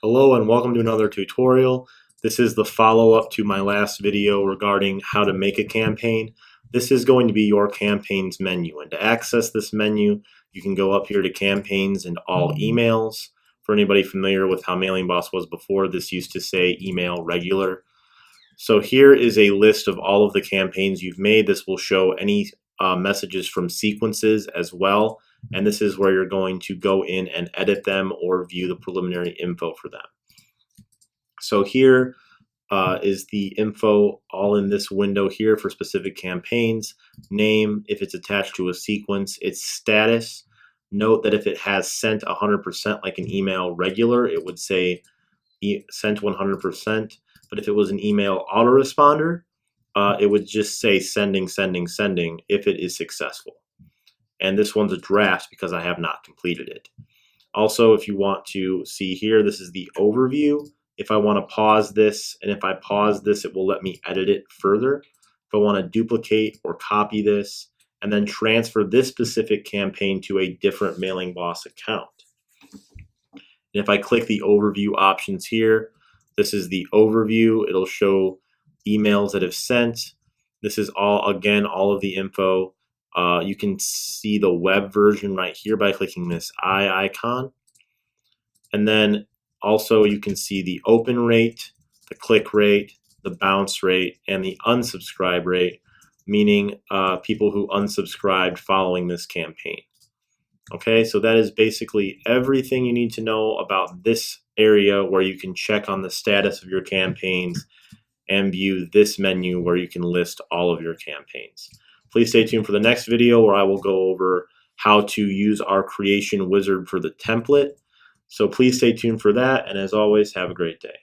Hello and welcome to another tutorial. This is the follow-up to my last video regarding how to make a campaign. This is going to be your campaigns menu, and to access this menu you can go up here to campaigns and all emails. For anybody familiar with how Mailingboss was before, this used to say email regular. So here is a list of all of the campaigns you've made. This will show any messages from sequences as well, and this is where you're going to go in and edit them or view the preliminary info for them. So here is the info all in this window here for specific campaigns. Name, if it's attached to a sequence, its status. Note that if it has sent 100% like an email regular, it would say sent 100%. But if it was an email autoresponder, it would just say sending, sending, sending if it is successful. And this one's a draft because I have not completed it. Also, if you want to see here, this is the overview. If I want to pause this, and if I pause this, it will let me edit it further. If I want to duplicate or copy this, and then transfer this specific campaign to a different Mailingboss account. And if I click the overview options here, this is the overview. It'll show emails that have sent. This is all, again, all of the info. You can see the web version right here by clicking this eye icon. And then also you can see the open rate, the click rate, the bounce rate, and the unsubscribe rate, meaning people who unsubscribed following this campaign. Okay, so that is basically everything you need to know about this area where you can check on the status of your campaigns and view this menu where you can list all of your campaigns. Please stay tuned for the next video where I will go over how to use our creation wizard for the template. So please stay tuned for that, and as always, have a great day.